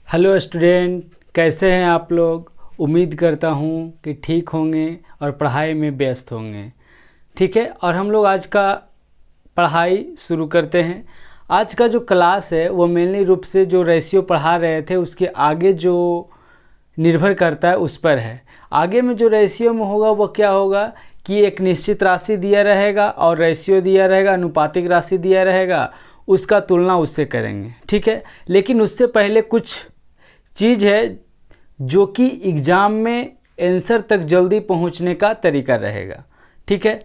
Hello student, कैसे हैं आप लोग। उम्मीद करता हूँ कि ठीक होंगे और पढ़ाई में व्यस्त होंगे। ठीक है, और हम लोग आज का पढ़ाई शुरू करते हैं। आज का जो क्लास है वो मेनली रूप से जो रेशियो पढ़ा रहे थे उसके आगे जो निर्भर करता है उस पर है। आगे में जो रेशियो में होगा वो क्या होगा कि एक निश्चित राशि दिया रहेगा और रेशियो दिया रहेगा, अनुपातिक राशि दिया रहेगा, उसका तुलना उससे करेंगे। ठीक है, लेकिन उससे पहले कुछ चीज़ है जो कि एग्ज़ाम में आंसर तक जल्दी पहुंचने का तरीका रहेगा। ठीक है,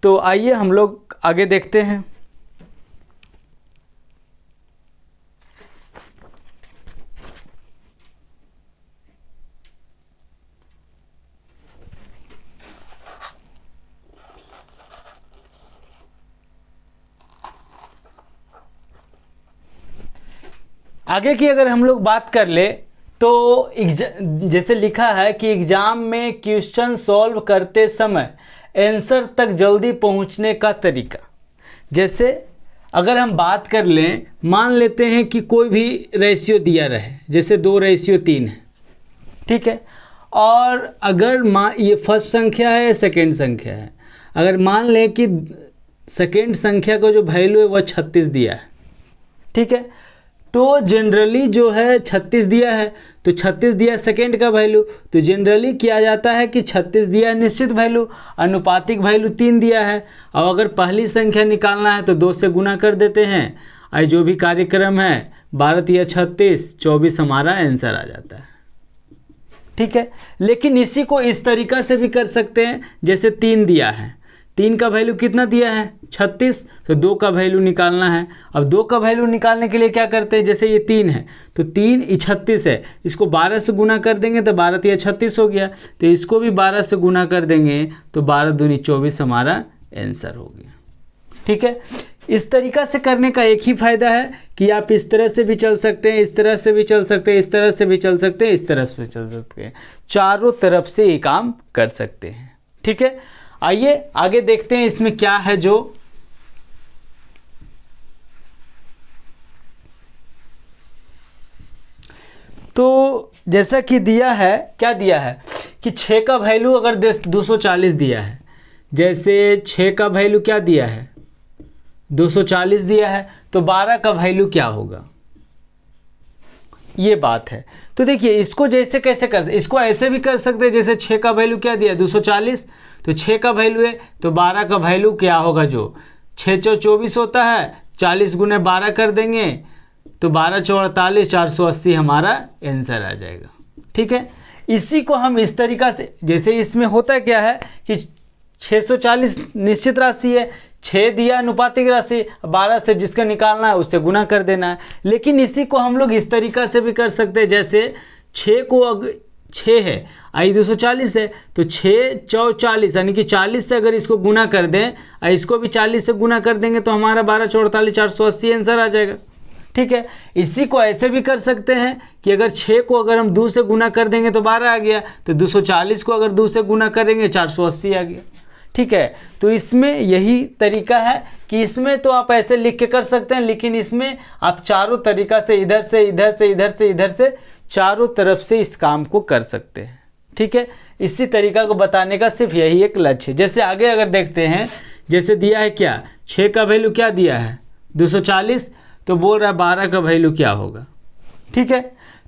तो आइए हम लोग आगे देखते हैं। आगे की अगर हम लोग बात कर ले तो जैसे लिखा है कि एग्ज़ाम में क्वेश्चन सॉल्व करते समय आंसर तक जल्दी पहुंचने का तरीका। जैसे अगर हम बात कर लें, मान लेते हैं कि कोई भी रेशियो दिया रहे, जैसे 2:3 है। ठीक है, और अगर ये फर्स्ट संख्या है, सेकंड संख्या है। अगर मान लें कि सेकंड संख्या का जो वैल्यू है वह 36 दिया है। ठीक है, तो जनरली जो है 36 दिया है, तो 36 दिया सेकंड का वैल्यू, तो जनरली किया जाता है कि 36 दिया है निश्चित वैल्यू, अनुपातिक वैल्यू 3 दिया है, और अगर पहली संख्या निकालना है तो 2 से गुना कर देते हैं, और जो भी कार्यक्रम है 12 या 36 24 हमारा आंसर आ जाता है। ठीक है, लेकिन इसी को इस तरीका से भी कर सकते हैं। जैसे 3 दिया है, 3 का वैल्यू कितना दिया है 36, तो 2 का वैल्यू निकालना है। अब 2 का वैल्यू निकालने के लिए क्या करते हैं, जैसे ये 3 है तो 3 36 है, इसको 12 से गुना कर देंगे तो 12 या 36 हो गया, तो इसको भी 12 से गुना कर देंगे तो 12 दूनी 24 हमारा आंसर हो गया। ठीक है, इस तरीका से करने का एक ही फ़ायदा है कि आप इस तरह से भी चल सकते हैं, इस तरह से भी चल सकते हैं, इस तरह से भी चल सकते हैं, इस तरह से चल सकते हैं, चारों तरफ से ये काम कर सकते हैं। ठीक है, आइए आगे देखते हैं इसमें क्या है। जो तो जैसा कि दिया है, क्या दिया है कि 6 का वैल्यू अगर 240 दिया है, जैसे 6 का वैल्यू क्या दिया है 240 दिया है, तो 12 का वैल्यू क्या होगा, ये बात है। तो देखिए इसको जैसे कैसे कर, इसको ऐसे भी कर सकते हैं, जैसे 6 का वैल्यू क्या दिया 240, तो 6 का वैल्यू है तो 12 का वैल्यू क्या होगा, जो 6 × 24 होता है, 40 × 12 कर देंगे तो 12 × 48 480 हमारा आंसर आ जाएगा। ठीक है, इसी को हम इस तरीका से, जैसे इसमें होता क्या है कि 640 निश्चित राशि है, 6 दिया अनुपातिक राशि, 12 से जिसका निकालना है उससे गुना कर देना है। लेकिन इसी को हम लोग इस तरीका से भी कर सकते हैं, जैसे 6 को 6 है, आई 240 है, तो 6 × 40 यानी कि 40 से अगर इसको गुना कर दें और इसको भी 40 से गुना कर देंगे तो हमारा 12 × 48 480 आंसर आ जाएगा। ठीक है, इसी को ऐसे भी कर सकते हैं कि अगर 6 को अगर हम 2 से गुना कर देंगे तो 12 आ गया, तो 240 को अगर 2 से गुना करेंगे 480 आ गया। ठीक है, तो इसमें यही तरीका है कि इसमें तो आप ऐसे लिख के कर सकते हैं, लेकिन इसमें आप चारों तरीका से, इधर से इधर से इधर से इधर से चारों तरफ से इस काम को कर सकते हैं। ठीक है, इसी तरीका को बताने का सिर्फ यही एक लक्ष्य है। जैसे आगे अगर देखते हैं, जैसे दिया है क्या 6 का वैल्यू क्या दिया है 240, तो बोल रहा है 12 का वैल्यू क्या होगा। ठीक है,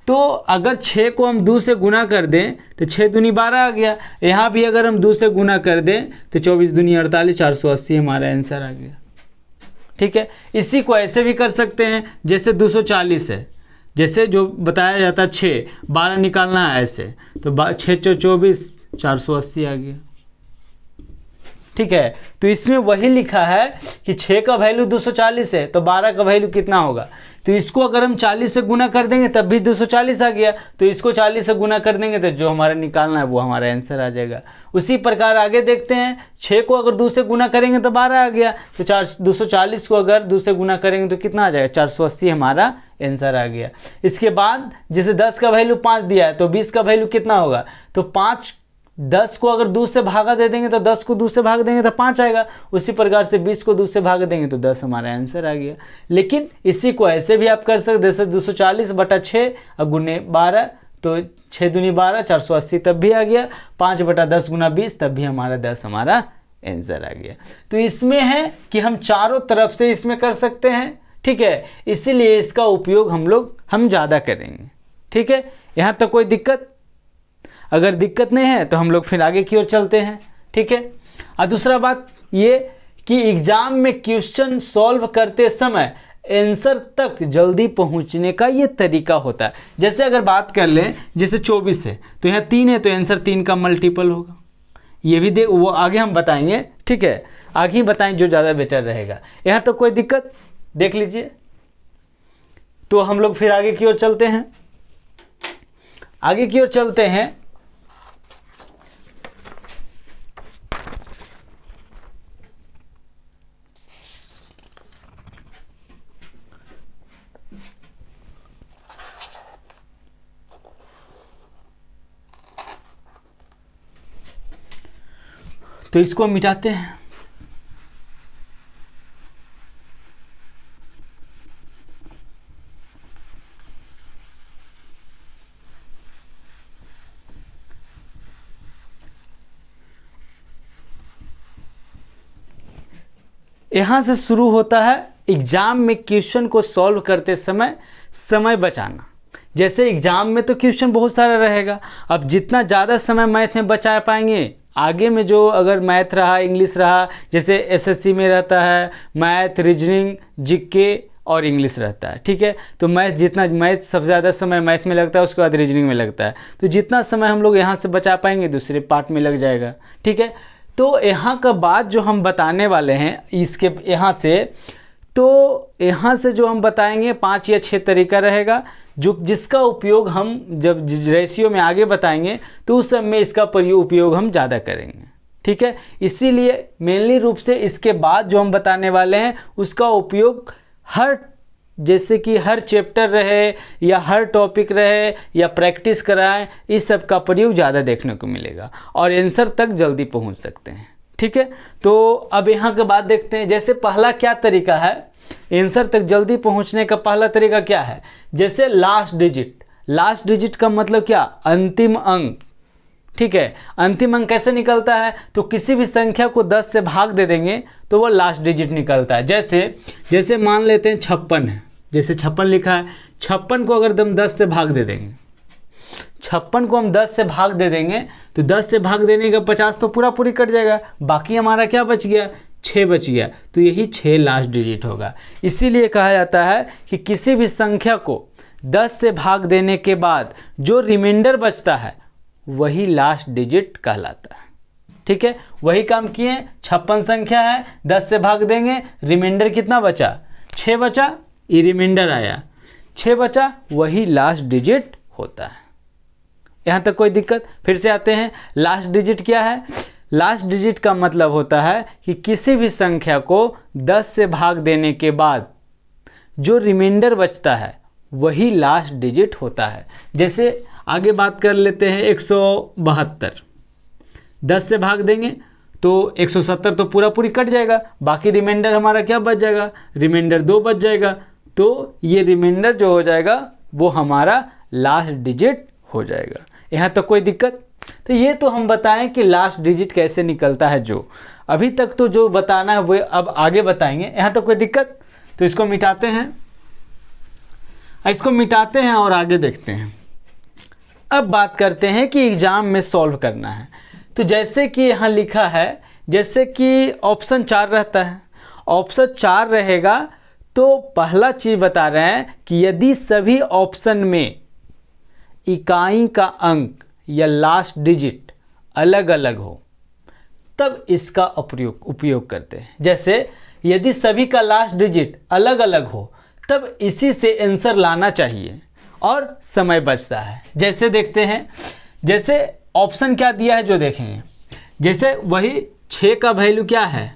तो अगर 6 को हम 2 से गुना कर दें तो 6 दूनी 12 आ गया, यहाँ भी अगर हम 2 से गुना कर दें तो 24 दूनी 48 480 हमारा आंसर आ गया। ठीक है, इसी को ऐसे भी कर सकते हैं, जैसे 240 है, जैसे जो बताया जाता है 6 12 निकालना है ऐसे, तो 6 × 24 480 आ गया। ठीक है, तो इसमें वही लिखा है कि 6 का वैल्यू 240 है तो 12 का वैल्यू कितना होगा, तो इसको अगर हम 40 से गुना कर देंगे तब भी 240 आ गया, तो इसको 40 से गुना कर देंगे तो जो हमारा निकालना है वो हमारा आंसर आ जाएगा। उसी प्रकार आगे देखते हैं, 6 को अगर 2 से गुना करेंगे तो 12 आ गया, तो 240 को अगर 2 से गुना करेंगे तो कितना आ जाएगा 480 हमारा आंसर आ गया। इसके बाद जैसे 10 का वैल्यू 5 दिया है तो 20 का वैल्यू कितना होगा, तो 5 10 को अगर 2 से भागा दे देंगे तो 10 को 2 से भाग देंगे तो 5 आएगा। उसी प्रकार से 20 को 2 से भाग देंगे तो 10 हमारा आंसर आ गया। लेकिन इसी को ऐसे भी आप कर सकते, जैसे 240/6 और गुने 12, तो 6 दूनी 12, 480 तब भी आ गया। 5/10 गुना 20 तब भी हमारा 10 हमारा आंसर आ गया। तो इसमें है कि हम चारों तरफ से इसमें कर सकते हैं, ठीक है, इसीलिए इसका उपयोग हम ज़्यादा करेंगे, ठीक है। यहाँ तक कोई दिक्कत? अगर दिक्कत नहीं है तो हम लोग फिर आगे की ओर चलते हैं, ठीक है। और दूसरा बात ये कि एग्जाम में क्वेश्चन सॉल्व करते समय आंसर तक जल्दी पहुंचने का ये तरीका होता है। जैसे अगर बात कर लें, जैसे 24 है तो यहाँ 3 है तो आंसर 3 का मल्टीपल होगा। ये भी वो आगे हम बताएंगे, ठीक है, आगे ही बताएंगे जो ज़्यादा बेटर रहेगा। यहाँ तो कोई दिक्कत? देख लीजिए। तो हम लोग फिर आगे की ओर चलते हैं। आगे की ओर चलते हैं। तो इसको मिटाते हैं। यहां से शुरू होता है एग्जाम में क्वेश्चन को सॉल्व करते समय बचाना। जैसे एग्जाम में तो क्वेश्चन बहुत सारा रहेगा, अब जितना ज़्यादा समय मैथ में बचा पाएंगे, आगे में जो अगर मैथ रहा, इंग्लिश रहा, जैसे एसएससी में रहता है मैथ, रीजनिंग, जीके और इंग्लिश रहता है, ठीक है। तो मैथ सबसे ज़्यादा समय मैथ में लगता है, उसके बाद रीजनिंग में लगता है। तो जितना समय हम लोग यहाँ से बचा पाएंगे दूसरे पार्ट में लग जाएगा, ठीक है। तो यहाँ का बात जो हम बताने वाले हैं इसके यहाँ से जो हम बताएंगे 5 या 6 तरीका रहेगा, जिसका उपयोग हम जब रेशियो में आगे बताएंगे तो उस सब में इसका उपयोग हम ज़्यादा करेंगे, ठीक है। इसीलिए मेनली रूप से इसके बाद जो हम बताने वाले हैं उसका उपयोग जैसे कि हर चैप्टर रहे या हर टॉपिक रहे या प्रैक्टिस कराएं, इस सब का प्रयोग ज़्यादा देखने को मिलेगा और आंसर तक जल्दी पहुंच सकते हैं, ठीक है। तो अब यहाँ के बाद देखते हैं, जैसे पहला क्या तरीका है आंसर तक जल्दी पहुंचने का। पहला तरीका क्या है? जैसे लास्ट डिजिट का मतलब क्या? अंतिम अंक, ठीक है। अंतिम अंक कैसे निकलता है? तो किसी भी संख्या को 10 से भाग दे देंगे तो वो लास्ट डिजिट निकलता है। जैसे मान लेते हैं 56 है, जैसे 56 लिखा है, 56 को अगर हम 10 से भाग दे देंगे, 56 को हम 10 से भाग दे देंगे तो 10 से भाग देने का 50 तो पूरी कट जाएगा, बाकी हमारा क्या बच गया? 6 बच गया। तो यही 6 लास्ट डिजिट होगा। इसीलिए कहा जाता है कि किसी भी संख्या को 10 से भाग देने के बाद जो रिमाइंडर बचता है वही लास्ट डिजिट कहलाता है, ठीक है। वही काम किए, 56 संख्या है, 10 से भाग देंगे, रिमाइंडर कितना बचा? 6 बचा, ये रिमाइंडर आया, 6 बचा, वही लास्ट डिजिट होता है। यहाँ तक कोई दिक्कत? फिर से आते हैं, लास्ट डिजिट क्या है? लास्ट डिजिट का मतलब होता है कि किसी भी संख्या को 10 से भाग देने के बाद जो रिमाइंडर बचता है वही लास्ट डिजिट होता है। जैसे आगे बात कर लेते हैं 172, 10 से भाग देंगे तो 170 तो पूरी कट जाएगा, बाकी रिमाइंडर हमारा क्या बच जाएगा? रिमाइंडर 2 बच जाएगा। तो ये रिमाइंडर जो हो जाएगा वो हमारा लास्ट डिजिट हो जाएगा। यहाँ तक कोई दिक्कत? तो ये तो हम बताएं कि लास्ट डिजिट कैसे निकलता है। जो अभी तक तो जो बताना है वो अब आगे बताएंगे। यहाँ तक कोई दिक्कत? तो इसको मिटाते हैं और आगे देखते हैं। अब बात करते हैं कि एग्ज़ाम में सॉल्व करना है। तो जैसे कि यहाँ लिखा है, जैसे कि ऑप्शन 4 रहता है, ऑप्शन 4 रहेगा तो पहला चीज़ बता रहे हैं कि यदि सभी ऑप्शन में इकाई का अंक या लास्ट डिजिट अलग अलग हो तब इसका उपयोग करते हैं। जैसे यदि सभी का लास्ट डिजिट अलग अलग हो तब इसी से आंसर लाना चाहिए और समय बचता है। जैसे देखते हैं, जैसे ऑप्शन क्या दिया है जो देखेंगे, जैसे वही 6 का वैल्यू क्या है?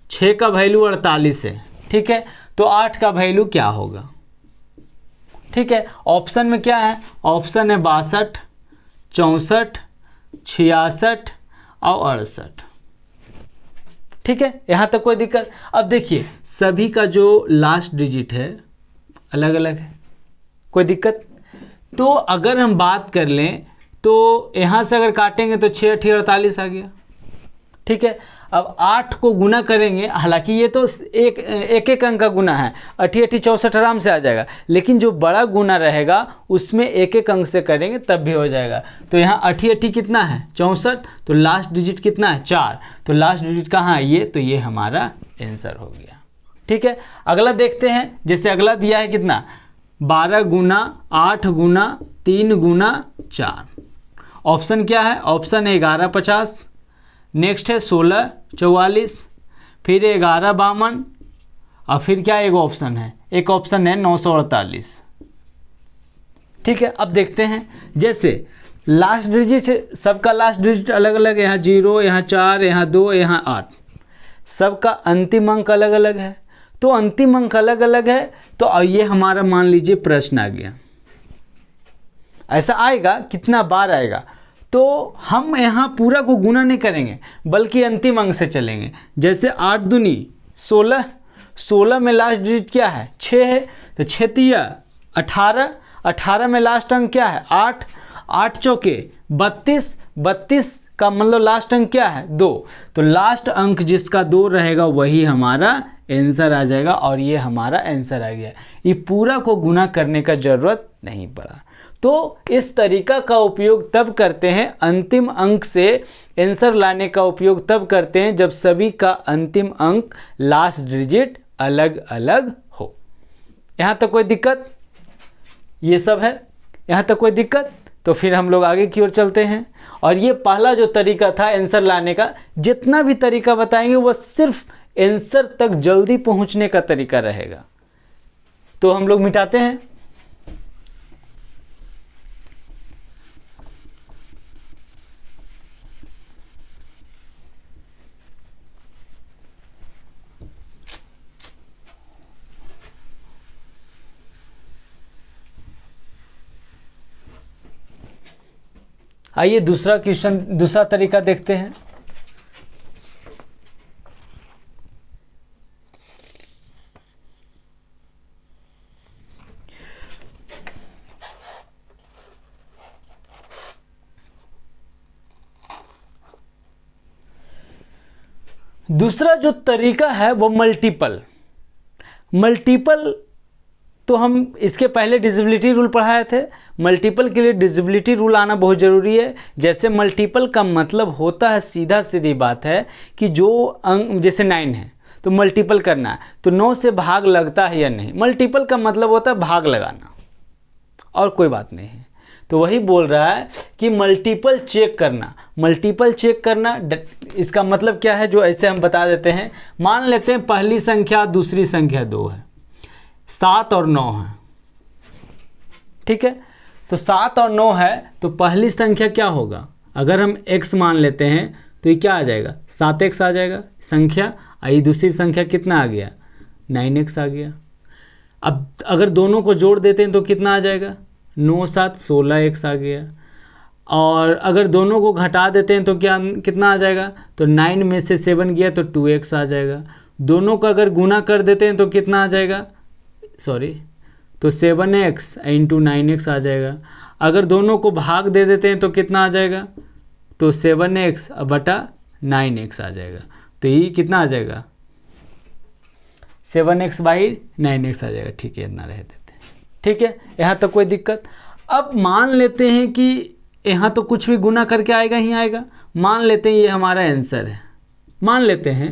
6 का वैल्यू 48 है, ठीक है। तो 8 का वैल्यू क्या होगा? ठीक है। ऑप्शन में क्या है? ऑप्शन है 62, 64, 66 और 68। ठीक है, यहाँ तक कोई दिक्कत? अब देखिए सभी का जो लास्ट डिजिट है अलग अलग है, कोई दिक्कत? तो अगर हम बात कर लें तो यहाँ से अगर काटेंगे तो 6 8 48 आ गया। ठीक है, अब 8 को गुना करेंगे, हालांकि ये तो एक एक अंक का गुना है, 8 8 64 आराम से आ जाएगा, लेकिन जो बड़ा गुना रहेगा उसमें एक एक अंक से करेंगे तब भी हो जाएगा। तो यहाँ 8 8 कितना है 64, तो लास्ट डिजिट कितना है 4, तो लास्ट डिजिट कहाँ है ये, तो ये हमारा आंसर हो गया। ठीक है, अगला देखते हैं। जैसे अगला दिया है कितना 12 गुना 8 गुना 3 गुना 4। ऑप्शन क्या है? ऑप्शन है 11 50, नेक्स्ट है 16 44, फिर 11 52, और फिर क्या एक ऑप्शन है, एक ऑप्शन है 948। ठीक है, अब देखते हैं। जैसे लास्ट डिजिट, सबका लास्ट डिजिट अलग अलग है, यहाँ 0, यहाँ 4, यहाँ 2, यहाँ 8, सबका अंतिम अंक अलग अलग है। तो अंतिम अंक अलग अलग है, तो ये हमारा मान लीजिए प्रश्न आ गया। ऐसा आएगा, कितना बार आएगा, तो हम यहाँ पूरा को गुना नहीं करेंगे बल्कि अंतिम अंक से चलेंगे। जैसे 8 दूनी 16, 16 में लास्ट डिजिट क्या है 6 है, तो 6 तिया 18, 18 में लास्ट अंक क्या है 8, 8 चौके 32, 32 का मतलब लास्ट अंक क्या है 2, तो लास्ट अंक जिसका 2 रहेगा वही हमारा आंसर आ जाएगा, और ये हमारा आंसर आ गया। ये पूरा को गुना करने का ज़रूरत नहीं पड़ा। तो इस तरीका का उपयोग तब करते हैं, अंतिम अंक से आंसर लाने का उपयोग तब करते हैं जब सभी का अंतिम अंक लास्ट डिजिट अलग अलग हो। यहाँ तक कोई दिक्कत? ये सब है, यहाँ तक कोई दिक्कत? तो फिर हम लोग आगे की ओर चलते हैं। और ये पहला जो तरीका था आंसर लाने का, जितना भी तरीका बताएंगे वो सिर्फ आंसर तक जल्दी पहुँचने का तरीका रहेगा। तो हम लोग मिटाते हैं। आइए दूसरा क्वेश्चन, दूसरा तरीका देखते हैं। दूसरा जो तरीका है वो मल्टीपल। मल्टीपल तो हम इसके पहले डिविजिबिलिटी रूल पढ़ाए थे। मल्टीपल के लिए डिविजिबिलिटी रूल आना बहुत ज़रूरी है। जैसे मल्टीपल का मतलब होता है, सीधा सीधी बात है कि जो अंक, जैसे 9 है तो मल्टीपल करना है, तो 9 से भाग लगता है या नहीं। मल्टीपल का मतलब होता है भाग लगाना, और कोई बात नहीं है। तो वही बोल रहा है कि मल्टीपल चेक करना। मल्टीपल चेक करना इसका मतलब क्या है, जो ऐसे हम बता देते हैं। मान लेते हैं पहली संख्या दूसरी संख्या 2 है, 7 और 9 है। ठीक है, तो 7 और 9 है, तो पहली संख्या क्या होगा, अगर हम x मान लेते हैं तो ये क्या आ जाएगा 7x आ जाएगा संख्या। आई दूसरी संख्या कितना आ गया 9x आ गया। अब अगर दोनों को जोड़ देते हैं तो कितना आ जाएगा 9 7 16x आ गया। और अगर दोनों को घटा देते हैं तो क्या कितना आ जाएगा, तो 9 में से 7 गया तो 2x आ जाएगा। दोनों का अगर गुना कर देते हैं तो कितना आ जाएगा, तो 7x इंटू 9x आ जाएगा। अगर दोनों को भाग दे देते हैं तो कितना आ जाएगा, तो 7x बटा 9x आ जाएगा। तो ये कितना आ जाएगा 7x बाई 9x आ जाएगा। ठीक है, इतना रह देते हैं। ठीक है, यहाँ तक कोई दिक्कत? अब मान लेते हैं कि यहाँ तो कुछ भी गुना करके आएगा ही आएगा। मान लेते हैं ये हमारा आंसर है, मान लेते हैं।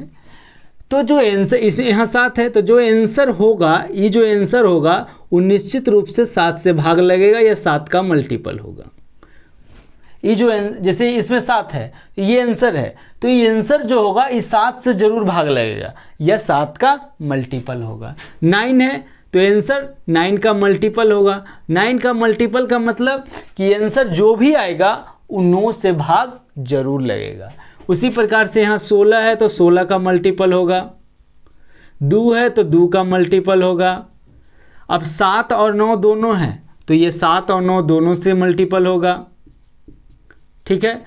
तो जो आंसर इस यहाँ 7 है, तो जो आंसर होगा, ये जो आंसर होगा वो निश्चित रूप से 7 से भाग लगेगा या 7 का मल्टीपल होगा। ये जो जैसे इसमें 7 है, ये आंसर है, तो ये आंसर जो होगा इस 7 से जरूर भाग लगेगा या 7 का मल्टीपल होगा। 9 है तो आंसर 9 का मल्टीपल होगा। 9 का मल्टीपल का मतलब कि आंसर जो भी आएगा वो 9 से भाग जरूर लगेगा। उसी प्रकार से यहाँ 16 है तो 16 का मल्टीपल होगा, 2 है तो 2 का मल्टीपल होगा। अब 7 और 9 दोनों हैं तो ये 7 और 9 दोनों से मल्टीपल होगा। ठीक है,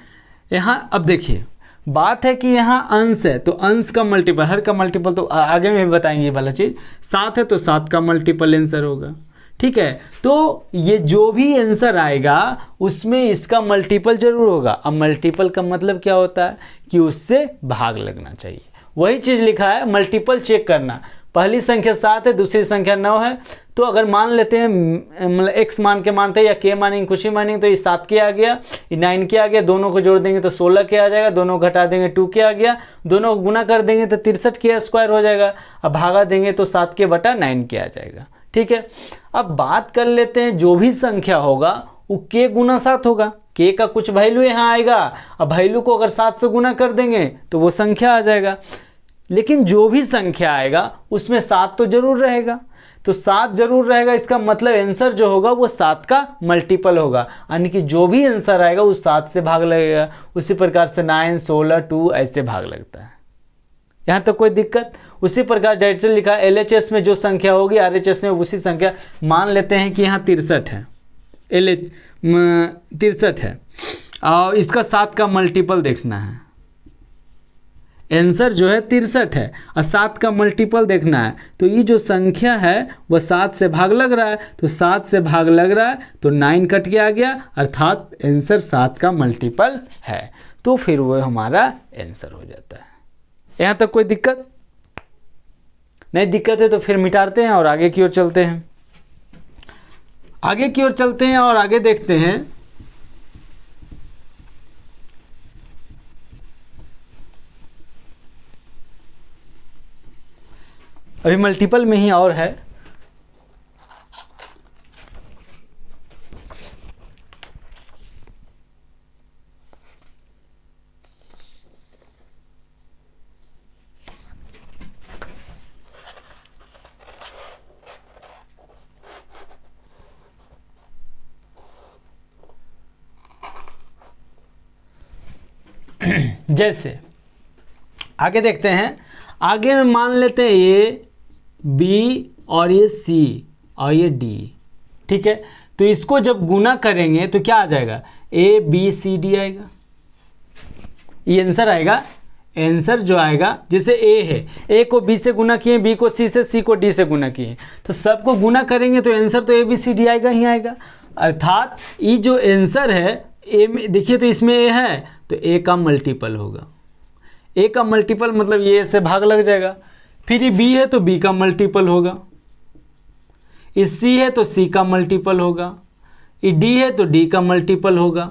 यहाँ अब देखिए बात है कि यहाँ अंश है तो अंश का मल्टीपल, हर का मल्टीपल तो आगे में भी बताएंगे ये वाला चीज़। 7 है तो 7 का मल्टीपल आंसर होगा, ठीक है। तो ये जो भी आंसर आएगा उसमें इसका मल्टीपल जरूर होगा। अब मल्टीपल का मतलब क्या होता है कि उससे भाग लगना चाहिए, वही चीज़ लिखा है मल्टीपल चेक करना। पहली संख्या 7 है, दूसरी संख्या 9 है, तो अगर मान लेते हैं मतलब x मान के मानते हैं या k मानेंगे, कुछ ही मानेंगे, तो ये 7 के आ गया, ये 9 के आ गया, दोनों को जोड़ देंगे तो 16 के आ जाएगा, दोनों को घटा देंगे 2 के आ गया, दोनों को गुना कर देंगे तो 63 के स्क्वायर हो जाएगा। अब भागा देंगे तो 7 के बटा 9 के आ जाएगा, ठीक है। अब बात कर लेते हैं जो भी संख्या होगा वो k गुना 7 होगा, k का कुछ वैल्यू यहाँ आएगा, अब वैल्यू को अगर 7 से गुना कर देंगे तो वो संख्या आ जाएगा। लेकिन जो भी संख्या आएगा उसमें 7 तो जरूर रहेगा, तो 7 जरूर रहेगा, इसका मतलब आंसर जो होगा वो 7 का मल्टीपल होगा, यानी कि जो भी आंसर आएगा वो 7 से भाग लगेगा। उसी प्रकार से 9, 16, 2 ऐसे भाग लगता है। यहाँ तक कोई दिक्कत? उसी प्रकार डायरेक्टर लिखा LHS में जो संख्या होगी RHS में उसी संख्या, मान लेते हैं कि यहाँ 63 है, 63 है और इसका 7 का मल्टीपल देखना है। आंसर जो है 63 है और 7 का मल्टीपल देखना है, तो ये जो संख्या है वह 7 से भाग लग रहा है, तो 7 से भाग लग रहा है तो 9 कट के आ गया, अर्थात आंसर 7 का मल्टीपल है, तो फिर वो हमारा आंसर हो जाता है। यहाँ तक कोई दिक्कत नहीं? दिक्कत है तो फिर मिटाते हैं और आगे की ओर चलते हैं। आगे की ओर चलते हैं और आगे देखते हैं। अभी मल्टीपल में ही और है। जैसे आगे देखते हैं, आगे में मान लेते हैं ये B और ये C और ये D, ठीक है। तो इसको जब गुना करेंगे तो क्या आ जाएगा? ABCD आएगा, ये आंसर आएगा। आंसर जो आएगा, जैसे A है, A को B से गुना किए, B को C से, C को D से गुना किए, तो सबको गुना करेंगे तो आंसर तो ABCD आएगा ही आएगा। अर्थात ये जो आंसर है A में, देखिए तो इसमें A है तो A का मल्टीपल होगा। A का मल्टीपल मतलब ये से भाग लग जाएगा। फिर ये B है तो B का मल्टीपल होगा, ये C है तो C का मल्टीपल होगा, ये D है तो D का मल्टीपल होगा।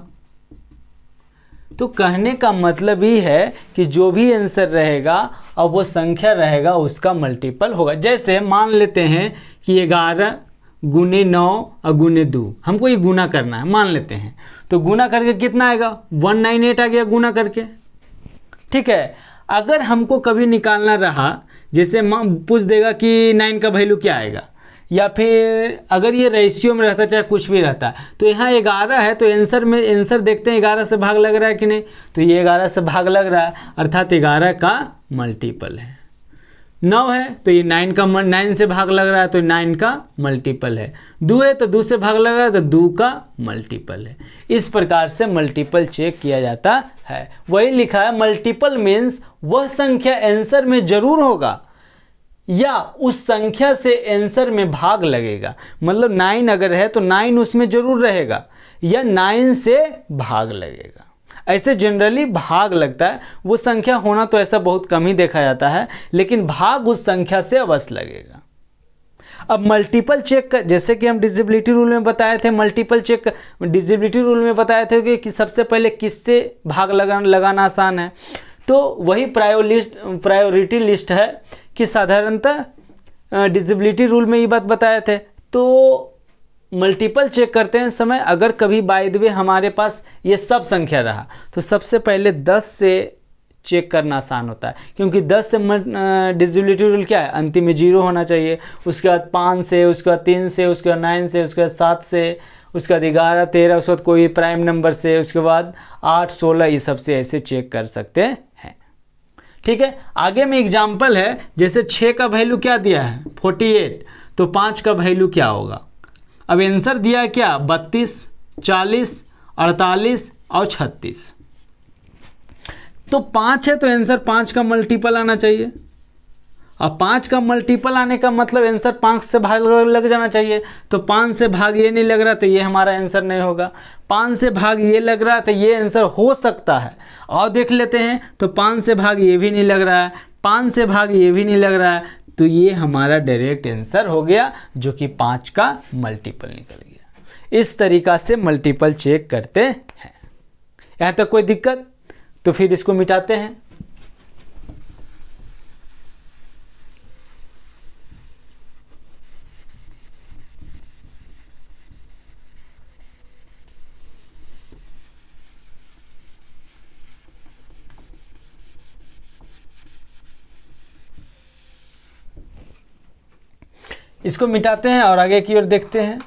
तो कहने का मतलब ही है कि जो भी आंसर रहेगा और वो संख्या रहेगा उसका मल्टीपल होगा। जैसे मान लेते हैं कि 11 गुने 9 और गुने 2, हमको ये गुना करना है, मान लेते हैं। तो गुना करके कितना आएगा? 198 आ गया गुना करके, ठीक है। अगर हमको कभी निकालना रहा, जैसे पूछ देगा कि 9 का वैल्यू क्या आएगा, या फिर अगर ये रेशियो में रहता चाहे कुछ भी रहता, तो यहाँ 11 है तो आंसर में आंसर देखते हैं 11 से भाग लग रहा है कि नहीं, तो ये 11 से भाग लग रहा है, अर्थात 11 का मल्टीपल है। 9 है तो ये 9 से भाग लग रहा है तो 9 का मल्टीपल है। 2 है तो 2 से भाग लग रहा है तो 2 का मल्टीपल है। इस प्रकार से मल्टीपल चेक किया जाता है। वही लिखा है मल्टीपल मीन्स वह संख्या आंसर में जरूर होगा या उस संख्या से आंसर में भाग लगेगा। मतलब 9 अगर है तो 9 उसमें जरूर रहेगा या 9 से भाग लगेगा। ऐसे जनरली भाग लगता है, वो संख्या होना तो ऐसा बहुत कम ही देखा जाता है, लेकिन भाग उस संख्या से अवश्य लगेगा। अब मल्टीपल चेक का, जैसे कि हम डिजिबिलिटी रूल में बताए थे, मल्टीपल चेक डिजिबिलिटी रूल में बताए थे कि सबसे पहले किससे भाग लगाना आसान है, तो वही प्रायोरिटी लिस्ट है कि साधारणतः डिजिबिलिटी रूल में ये बात बताए थे। तो मल्टीपल चेक करते हैं समय अगर कभी बाय द वे हमारे पास ये सब संख्या रहा तो सबसे पहले 10 से चेक करना आसान होता है, क्योंकि 10 से डिजिबिलिटी रूल क्या है, अंतिम में 0 होना चाहिए, उसके बाद 5 से, उसके बाद 3 से, उसके बाद 9 से, उसके बाद 7 से, उसके बाद 11, 13, उसके बाद कोई प्राइम नंबर से, उसके बाद 8, 16, ये सब से ऐसे चेक कर सकते हैं, ठीक है। आगे में एग्जाम्पल है, जैसे 6 का वैल्यू क्या दिया है 48, तो 5 का वैल्यू क्या होगा। अब आंसर दिया है क्या 32, 40, 48 और 36। तो 5 है तो आंसर 5 का मल्टीपल आना चाहिए। अब 5 का मल्टीपल आने का मतलब आंसर 5 से भाग लग जाना चाहिए। तो 5 से भाग ये नहीं लग रहा तो ये हमारा आंसर नहीं होगा। 5 से भाग ये लग रहा तो ये आंसर हो सकता है। और देख लेते हैं तो 5 से भाग ये भी नहीं लग रहा है, 5 से भाग ये भी नहीं लग रहा है, तो ये हमारा डायरेक्ट आंसर हो गया जो कि 5 का मल्टीपल निकल गया। इस तरीक़ा से मल्टीपल चेक करते हैं। यहाँ तक कोई दिक्कत? तो फिर इसको मिटाते हैं। इसको मिटाते हैं और आगे की ओर देखते हैं।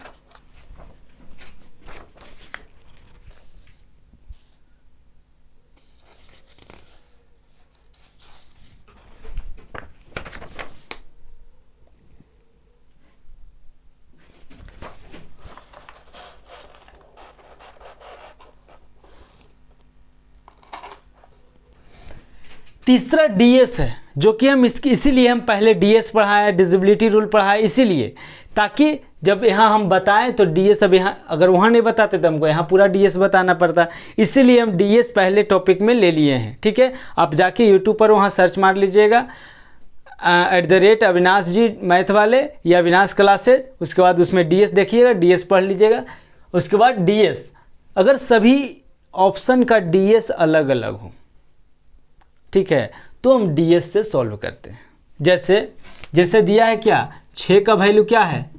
तीसरा डीएस है, जो कि हम इसीलिए हम पहले डीएस पढ़ाया, डिजिबिलिटी रूल पढ़ाया, इसीलिए ताकि जब यहाँ हम बताएं तो डीएस, अब यहाँ अगर वहाँ नहीं बताते तो हमको यहाँ पूरा डीएस बताना पड़ता, इसीलिए हम डीएस पहले टॉपिक में ले लिए हैं। ठीक है, आप जाके यूट्यूब पर वहाँ सर्च मार लीजिएगा @अविनाश जी मैथ वाले या अविनाश क्लासेज, उसके बाद उसमें डीएस देखिएगा, डीएस पढ़ लीजिएगा। उसके बाद डीएस, अगर सभी ऑप्शन का डीएस अलग अलग हो, ठीक है, तो हम डीएस से सॉल्व करते हैं। जैसे दिया है क्या, 6 का वैल्यू क्या है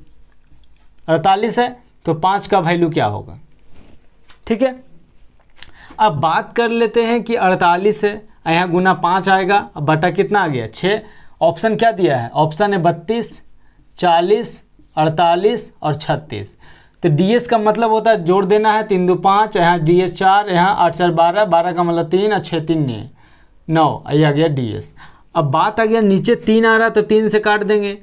48 है, तो 5 का वैल्यू क्या होगा। ठीक है, अब बात कर लेते हैं कि 48 है, यहाँ गुना 5 आएगा, अब बटा कितना आ गया 6। ऑप्शन क्या दिया है, ऑप्शन है 32, 40, 48 और 36। तो डीएस का मतलब होता है जोड़ देना है, 3 2 5, यहाँ डीएस 4, यहाँ 8 4 12, 12 का मतलब 3 और 6 3 9, ये आ गया डीएस। अब बात आ गया नीचे 3 आ रहा तो 3 से काट देंगे,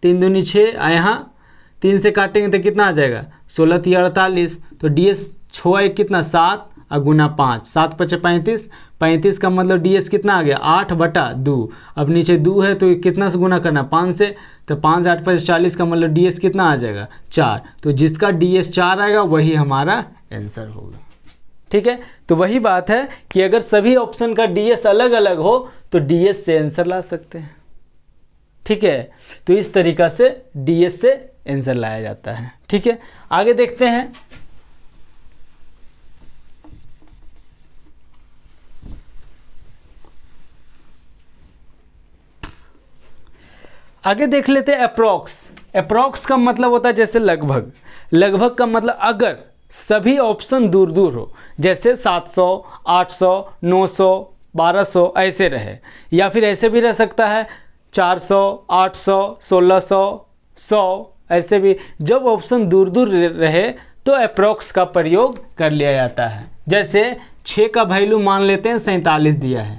3 दूनी 6, यहाँ 3 से काटेंगे तो कितना आ जाएगा 16 3 48, तो डीएस 6 कितना 7 और गुना 5, 7 5 35, 35 का मतलब डीएस कितना आ गया 8/2। अब नीचे 2 है तो कितना से गुना करना 5 से, तो 5 8 5 40 का मतलब डीएस कितना आ जाएगा 4। तो जिसका डीएस 4 आएगा वही हमारा आंसर होगा। ठीक है, तो वही बात है कि अगर सभी ऑप्शन का डीएस अलग अलग हो तो डीएस से आंसर ला सकते हैं। ठीक है, तो इस तरीका से डीएस से आंसर लाया जाता है। ठीक है, आगे देखते हैं। आगे देख लेते हैं अप्रॉक्स। अप्रॉक्स का मतलब होता है जैसे लगभग, लगभग का मतलब अगर सभी ऑप्शन दूर दूर हो, जैसे 700, 800, 900, 1200 ऐसे रहे, या फिर ऐसे भी रह सकता है 400, 800, 1600, 100, ऐसे भी। जब ऑप्शन दूर दूर रहे तो अप्रॉक्स का प्रयोग कर लिया जाता है। जैसे 6 का वैल्यू मान लेते हैं 47 दिया है,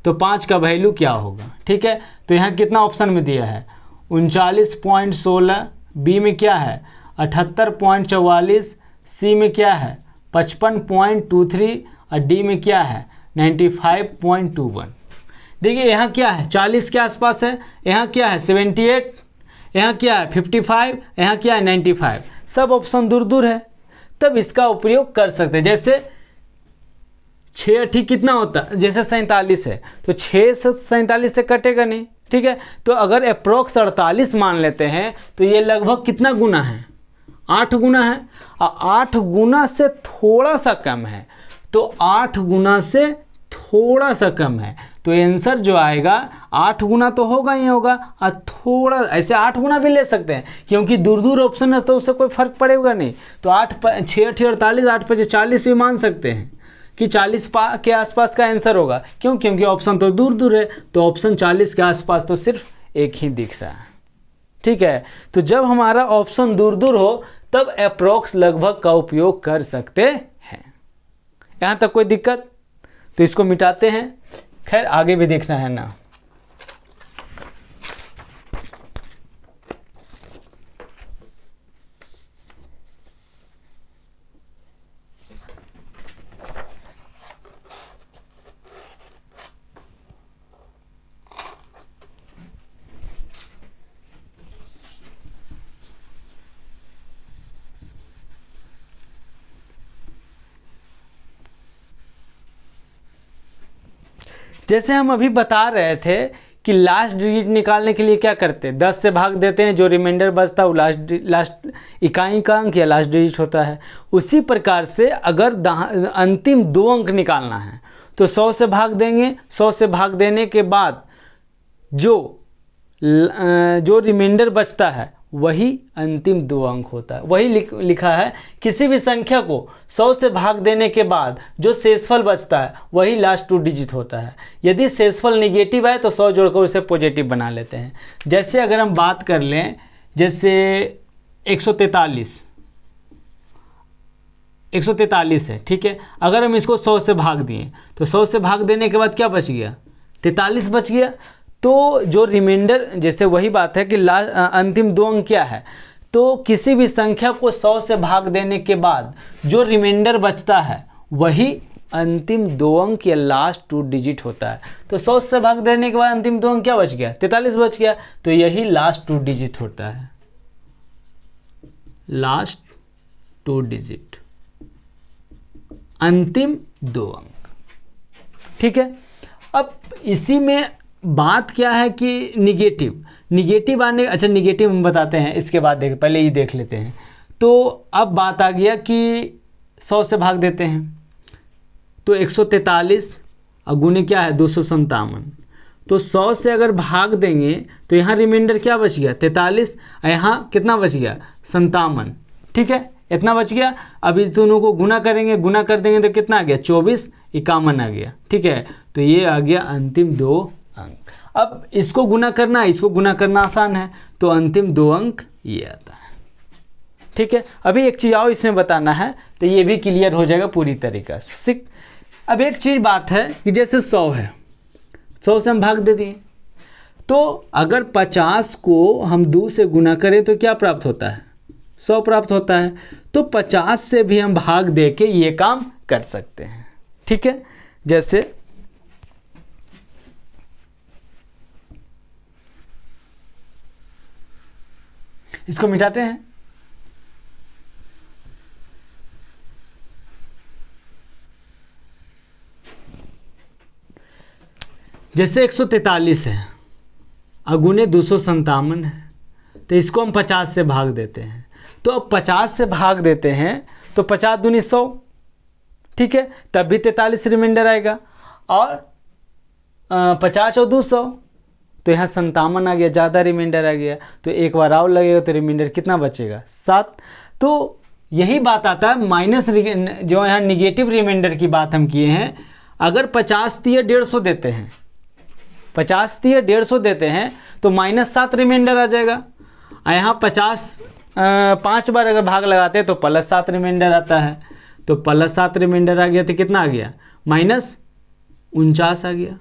तो 5 का वैल्यू क्या होगा। ठीक है, तो यहाँ कितना ऑप्शन में दिया है 39.16, बी में क्या है 78.44, सी में क्या है 55.23 और डी में क्या है 95.21। देखिए यहाँ क्या है 40 के आसपास है, यहाँ क्या है 78, यहाँ क्या है 55, यहाँ क्या है 95, सब ऑप्शन दूर दूर है, तब इसका उपयोग कर सकते हैं। जैसे 6 ठीक कितना होता है, जैसे 47 है तो 6 से 47 से कटेगा नहीं। ठीक है, तो अगर अप्रोक्स 48 मान लेते हैं तो ये लगभग कितना गुना है 8 गुना है, और 8 गुना से थोड़ा सा कम है, तो 8 गुना से थोड़ा सा कम है, तो आंसर जो आएगा 8 गुना तो होगा ही होगा, और थोड़ा ऐसे 8 गुना भी ले सकते हैं, क्योंकि दूर दूर ऑप्शन है तो उससे कोई फर्क पड़ेगा नहीं। तो 8 6 48, 8 5 40 भी मान सकते हैं कि 40 के आसपास का आंसर होगा। क्यों, क्योंकि ऑप्शन तो दूर दूर है, तो ऑप्शन 40 के आसपास तो सिर्फ एक ही दिख रहा है। ठीक है, तो जब हमारा ऑप्शन दूर दूर हो तब अप्रोक्स लगभग का उपयोग कर सकते हैं। यहाँ तक कोई दिक्कत? तो इसको मिटाते हैं। खैर आगे भी देखना है ना। जैसे हम अभी बता रहे थे कि लास्ट डिजिट निकालने के लिए क्या करते हैं, 10 से भाग देते हैं, जो रिमाइंडर बचता है वो लास्ट इकाई का अंक या लास्ट डिजिट होता है। उसी प्रकार से अगर अंतिम 2 अंक निकालना है तो 100 से भाग देंगे, 100 से भाग देने के बाद जो रिमाइंडर बचता है वही अंतिम 2 अंक होता है। वही लिखा है, किसी भी संख्या को 100 से भाग देने के बाद जो शेषफल बचता है वही लास्ट 2 डिजिट होता है। यदि शेषफल निगेटिव है तो 100 जोड़कर उसे पॉजिटिव बना लेते हैं। जैसे अगर हम बात कर लें, जैसे 143 है, ठीक है। अगर हम इसको 100 से भाग दिए तो 100 से भाग देने के बाद क्या बच गया, 43 बच गया। तो जो रिमाइंडर, जैसे वही बात है कि अंतिम 2 अंक क्या है, तो किसी भी संख्या को 100 से भाग देने के बाद जो रिमाइंडर बचता है वही अंतिम 2 अंक या लास्ट 2 डिजिट होता है। तो 100 से भाग देने के बाद अंतिम 2 अंक क्या बच गया, 43 बच गया, तो यही लास्ट 2 डिजिट होता है, लास्ट 2 डिजिट, अंतिम 2 अंक, ठीक है। अब इसी में बात क्या है कि निगेटिव आने, अच्छा निगेटिव हम बताते हैं इसके बाद, पहले ये देख लेते हैं। तो अब बात आ गया कि 100 से भाग देते हैं तो 143 और गुने क्या है 257, तो 100 से अगर भाग देंगे तो यहाँ रिमाइंडर क्या बच गया 43, और यहाँ कितना बच गया 57, ठीक है, इतना बच गया। अब इस दोनों को गुना करेंगे, गुना कर देंगे तो कितना आ गया 24, 51 आ गया, ठीक है। तो ये आ गया अंतिम 2 अंक। अब इसको गुना करना है, इसको गुना करना आसान है, तो अंतिम 2 अंक ये आता है, ठीक है। अभी एक चीज़ और इसमें बताना है तो ये भी क्लियर हो जाएगा पूरी तरीक़ा से। अब एक चीज़ बात है कि जैसे 100 है, 100 से हम भाग दे दिए, तो अगर 50 को हम 2 से गुना करें तो क्या प्राप्त होता है, 100 प्राप्त होता है। तो 50 से भी हम भाग दे के ये काम कर सकते हैं, ठीक है। जैसे इसको मिटाते हैं, जैसे 143 है अगुने 257 है, तो इसको हम 50 से भाग देते हैं। तो अब 50 से भाग देते हैं तो 50 दूनी 100, ठीक है, तब भी 43 रिमाइंडर आएगा, और 50 और 200, तो यहाँ 57 आ गया, ज़्यादा रिमाइंडर आ गया, तो एक बार और लगेगा तो रिमाइंडर कितना बचेगा 7। तो यही बात आता है माइनस, जो यहाँ निगेटिव रिमाइंडर की बात हम किए हैं। अगर 50 दिए 150 देते हैं, 50 दिए 150 देते हैं तो -7 रिमाइंडर आ जाएगा। यहाँ 50 5 बार अगर भाग लगाते हैं तो +7 रिमाइंडर आता है, तो +7 रिमाइंडर आ गया तो कितना आ गया -49 आ गया।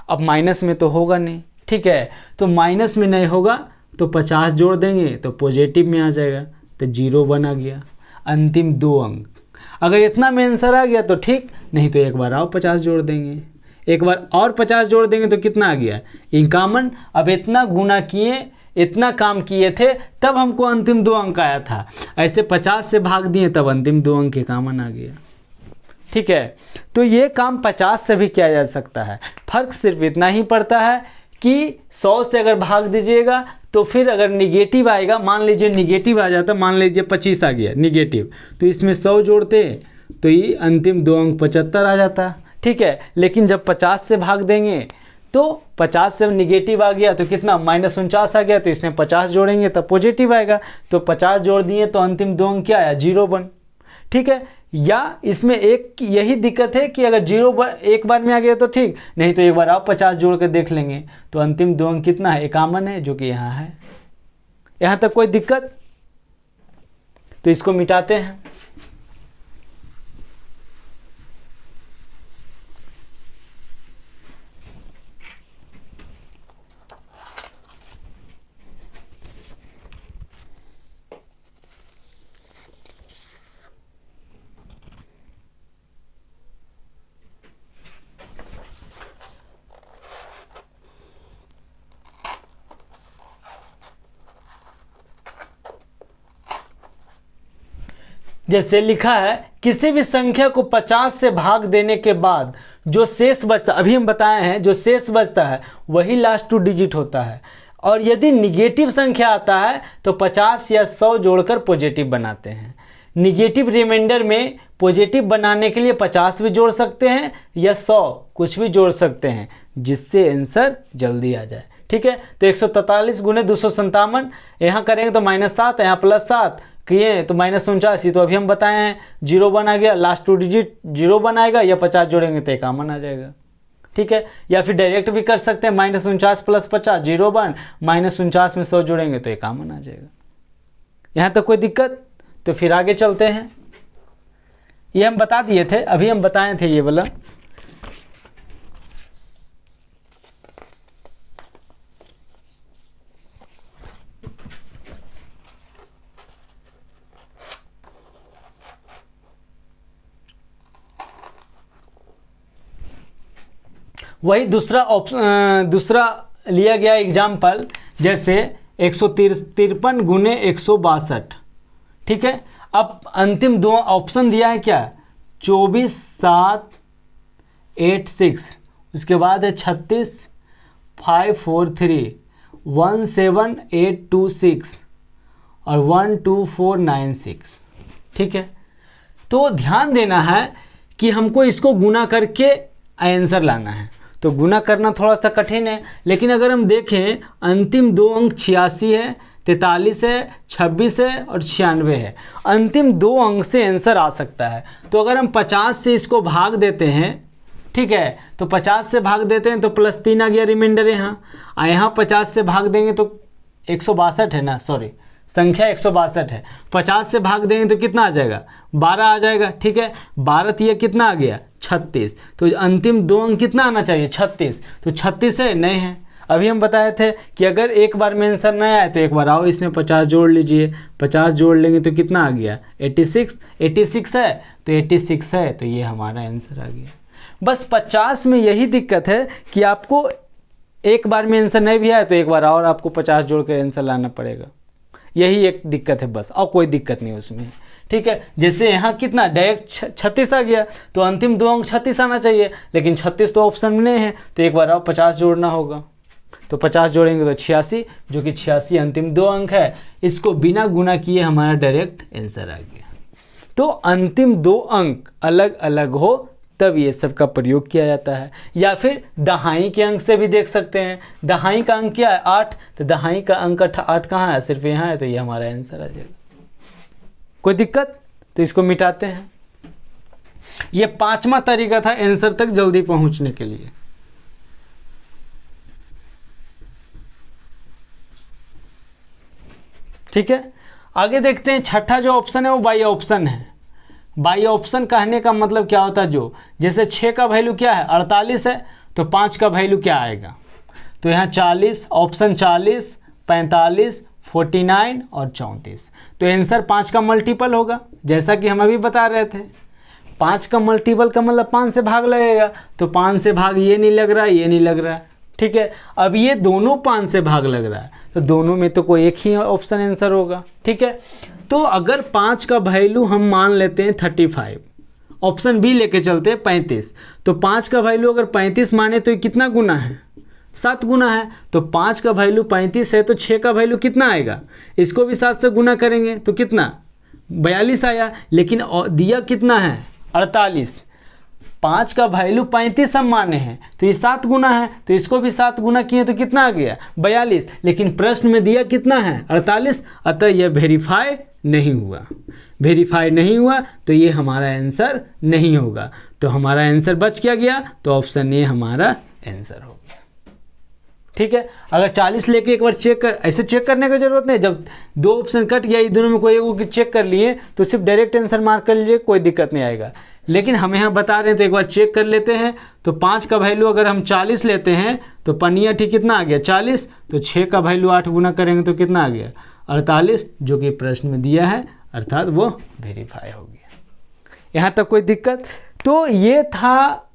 अब माइनस में तो होगा नहीं, ठीक है, तो माइनस में नहीं होगा तो 50 जोड़ देंगे तो पॉजिटिव में आ जाएगा, तो 01 आ गया, अंतिम 2 अंक। अगर इतना में आंसर आ गया तो ठीक, नहीं तो एक बार और 50 जोड़ देंगे, एक बार और 50 जोड़ देंगे तो कितना आ गया 51। अब इतना गुना किए, इतना काम किए थे, तब हमको अंतिम 2 अंक आया था। ऐसे 50 से भाग दिए तब अंतिम 2 अंक 51 आ गया, ठीक है। तो ये काम 50 से भी किया जा सकता है। फर्क सिर्फ इतना ही पड़ता है कि 100 से अगर भाग दीजिएगा तो फिर अगर निगेटिव आएगा, मान लीजिए निगेटिव आ जाता, मान लीजिए 25 आ गया निगेटिव, तो इसमें 100 जोड़ते तो ये अंतिम 2 अंक 75 आ जाता, ठीक है। लेकिन जब 50 से भाग देंगे तो 50 से निगेटिव आ गया तो कितना -49 आ गया, तो इसमें 50 जोड़ेंगे तब पॉजिटिव आएगा, तो 50 जोड़ दिए तो अंतिम 2 अंक क्या आया 01, ठीक है। या इसमें एक यही दिक्कत है कि अगर 0 एक बार में आ गया तो ठीक, नहीं तो एक बार आप 50 जोड़ कर देख लेंगे, तो अंतिम 2 अंक कितना है 51 है, जो कि यहाँ है। यहाँ तक कोई दिक्कत? तो इसको मिटाते हैं। जैसे लिखा है, किसी भी संख्या को 50 से भाग देने के बाद जो शेष बचता, अभी हम बताए हैं, जो शेष बचता है वही लास्ट 2 डिजिट होता है। और यदि निगेटिव संख्या आता है तो 50 या 100 जोड़कर पॉजिटिव बनाते हैं। निगेटिव रिमाइंडर में पॉजिटिव बनाने के लिए 50 भी जोड़ सकते हैं या 100 कुछ भी जोड़ सकते हैं, जिससे आंसर जल्दी आ जाए। ठीक है, तो 143 गुने 257 यहाँ करेंगे तो -7, यहाँ +7 किए तो -49। तो अभी हम बताए हैं 01 आ गया, लास्ट 2 डिजिट 01 आएगा, या 50 जोड़ेंगे तो 51 आ जाएगा। ठीक है, या फिर डायरेक्ट भी कर सकते हैं, -49 + 50 01, -49 में 100 जोड़ेंगे तो 51 आ जाएगा। यहाँ तक कोई दिक्कत? तो फिर आगे चलते हैं। ये हम बता दिए थे, अभी हम बताए थे ये वाला। वही दूसरा लिया गया एग्जाम्पल, जैसे 153 गुने 162। ठीक है, अब अंतिम 2 ऑप्शन दिया है क्या, 24 7 8 6, उसके बाद है 36 5 4 3 1 7 8 2 6 और 1 2 4 9 6। ठीक है, तो ध्यान देना है कि हमको इसको गुना करके आंसर लाना है। तो गुना करना थोड़ा सा कठिन है, लेकिन अगर हम देखें अंतिम 2 अंक 86 है, 43 है, 26 है और 96 है। अंतिम 2 अंक से आंसर आ सकता है। तो अगर हम 50 से इसको भाग देते हैं, ठीक है, तो 50 से भाग देते हैं तो +3 आ गया रिमाइंडर यहाँ, और यहाँ 50 से भाग देंगे तो 162 है ना, सॉरी संख्या 162 है। 50 से भाग देंगे तो कितना आ जाएगा, 12 आ जाएगा। ठीक है, 12 ये कितना आ गया, 36। तो अंतिम 2 अंक कितना आना चाहिए, 36। तो 36 है, नहीं है। अभी हम बताए थे कि अगर एक बार में आंसर नहीं आए तो एक बार आओ इसमें 50 जोड़ लीजिए। 50 जोड़ लेंगे तो कितना आ गया, 86। 86 है तो 86 है, तो ये हमारा आंसर आ गया। बस 50 में यही दिक्कत है कि आपको एक बार में आंसर नहीं भी आए तो एक बार और आपको 50 जोड़ कर आंसर लाना पड़ेगा। यही एक दिक्कत है बस, और कोई दिक्कत नहीं उसमें। ठीक है, जैसे यहाँ कितना डायरेक्ट 36 आ गया, तो अंतिम 2 अंक 36 आना चाहिए, लेकिन 36 तो ऑप्शन में नहीं है, तो एक बार और 50 जोड़ना होगा। तो 50 जोड़ेंगे तो 86, जो कि 86 अंतिम 2 अंक है। इसको बिना गुना किए हमारा डायरेक्ट आंसर आ गया। तो अंतिम 2 अंक अलग अलग हो तब ये सब का प्रयोग किया जाता है। या फिर दहाई के अंक से भी देख सकते हैं। दहाई का अंक क्या है, 8, तो दहाई का अंक 8 कहाँ है, सिर्फ यहाँ है, तो ये हमारा आंसर आ जाएगा। कोई दिक्कत? तो इसको मिटाते हैं। ये 5वां तरीका था आंसर तक जल्दी पहुंचने के लिए। ठीक है, आगे देखते हैं। छठा जो ऑप्शन है वो बाई ऑप्शन है। बाई ऑप्शन कहने का मतलब क्या होता है, जो जैसे 6 का वैल्यू क्या है, 48 है, तो 5 का वैल्यू क्या आएगा, तो यहाँ 40, ऑप्शन 40, 45, 49 और 34। तो आंसर 5 का मल्टीपल होगा, जैसा कि हम अभी बता रहे थे। 5 का मल्टीपल का मतलब 5 से भाग लगेगा, तो 5 से भाग ये नहीं लग रहा है, ये नहीं लग रहा है। ठीक है, अब ये दोनों 5 से भाग लग रहा है, तो दोनों में तो कोई एक ही ऑप्शन आंसर होगा। ठीक है, तो अगर 5 का वैल्यू हम मान लेते हैं 35, ऑप्शन बी लेके चलते हैं 35, तो 5 का वैल्यू अगर 35 माने तो ये कितना गुना है, 7 गुना है। तो 5 का वैल्यू 35 है, तो 6 का वैल्यू कितना आएगा, इसको भी 7 से गुना करेंगे तो कितना, 42 आया। लेकिन दिया कितना है, 48। 5 का वैल्यू 35 हम माने हैं, तो ये 7 गुना है, तो इसको भी 7 गुना किए तो कितना आ गया, 42। लेकिन प्रश्न में दिया कितना है, 48, अतः यह वेरीफाई नहीं हुआ। वेरीफाई नहीं हुआ तो ये हमारा आंसर नहीं होगा। तो हमारा आंसर बच क्या गया, तो ऑप्शन ए हमारा आंसर हो गया। ठीक है, अगर 40 लेके एक बार चेक कर, ऐसे चेक करने की जरूरत नहीं। जब 2 ऑप्शन कट गया, ये दोनों में कोई एक चेक कर लिए तो सिर्फ डायरेक्ट आंसर मार्क कर लीजिए, कोई दिक्कत नहीं आएगा। लेकिन हम यहाँ बता रहे हैं तो एक बार चेक कर लेते हैं। तो 5 का वैल्यू अगर हम 40 लेते हैं तो पनिया ठीक कितना आ गया, 40। तो 6 का वैल्यू 8 गुना करेंगे तो कितना आ गया, 48, जो कि प्रश्न में दिया है, अर्थात वो वेरीफाई हो गया। यहाँ तक कोई दिक्कत? तो ये था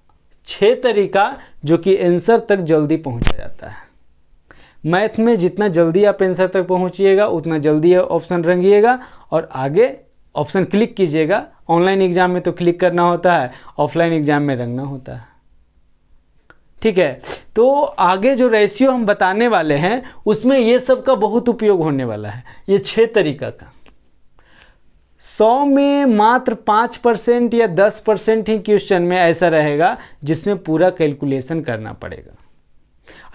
6 तरीका जो कि आंसर तक जल्दी पहुँचा जाता है। मैथ में जितना जल्दी आप आंसर तक पहुँचिएगा उतना जल्दी ऑप्शन रंगिएगा और आगे ऑप्शन क्लिक कीजिएगा। ऑनलाइन एग्जाम में तो क्लिक करना होता है, ऑफलाइन एग्जाम में रंगना होता है। ठीक है। तो आगे जो रेशियो हम बताने वाले हैं उसमें ये सब का बहुत उपयोग होने वाला है। ये 6 तरीका का 100 में मात्र 5% या 10% ही क्वेश्चन में ऐसा रहेगा जिसमें पूरा कैलकुलेशन करना पड़ेगा,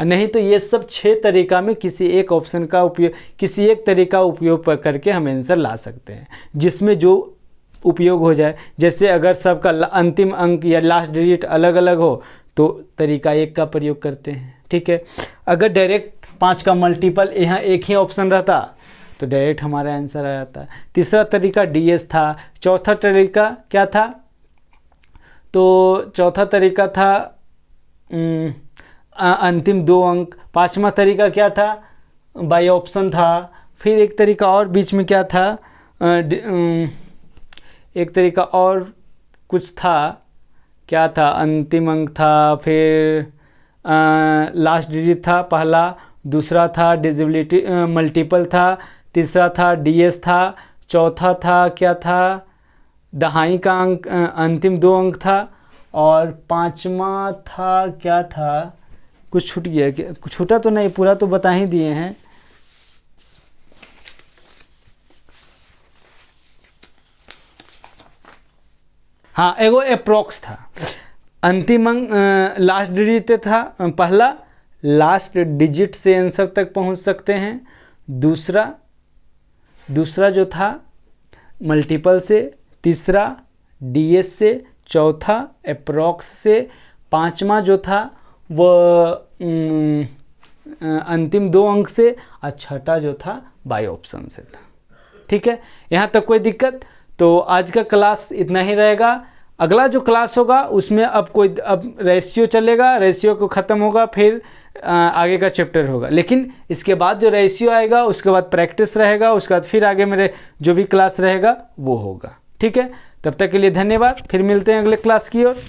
और नहीं तो ये सब 6 तरीका में किसी एक ऑप्शन का उपयोग, किसी एक तरीका उपयोग करके हम आंसर ला सकते हैं जिसमें जो उपयोग हो जाए। जैसे अगर सबका अंतिम अंक या लास्ट डिजिट अलग अलग हो तो तरीका 1 का प्रयोग करते हैं, ठीक है। अगर डायरेक्ट 5 का मल्टीपल यहाँ एक ही ऑप्शन रहता तो डायरेक्ट हमारा आंसर आ जाता है। तीसरा तरीका DS था। चौथा तरीका क्या था? तो चौथा तरीका था अंतिम 2 अंक। पांचवा तरीका क्या था? बाय ऑप्शन था। फिर एक तरीका और बीच में क्या था? एक तरीका और कुछ था, क्या था? अंतिम अंक था, फिर लास्ट डिजिट था पहला, दूसरा था डिजिबिलिटी मल्टीपल था, तीसरा था DS था, चौथा था क्या था? दहाई का अंक, अंतिम 2 अंक था, और पांचवा था क्या था? कुछ छूट गया क्या? कुछ छूटा तो नहीं, पूरा तो बता ही दिए हैं। हाँ, एगो अप्रोक्स था। अंतिम अंक लास्ट डिजिट था पहला, लास्ट डिजिट से आंसर तक पहुंच सकते हैं। दूसरा जो था मल्टीपल से, तीसरा DS से, चौथा अप्रोक्स से, पांचवा जो था वो अंतिम 2 अंक से, और छठा जो था बाय ऑप्शन से था। ठीक है, यहाँ तक कोई दिक्कत? तो आज का क्लास इतना ही रहेगा। अगला जो क्लास होगा उसमें अब रेशियो चलेगा, रेशियो को ख़त्म होगा, फिर आगे का चैप्टर होगा। लेकिन इसके बाद जो रेशियो आएगा उसके बाद प्रैक्टिस रहेगा, उसके बाद फिर आगे मेरे जो भी क्लास रहेगा वो होगा। ठीक है, तब तक के लिए धन्यवाद। फिर मिलते हैं अगले क्लास की ओर।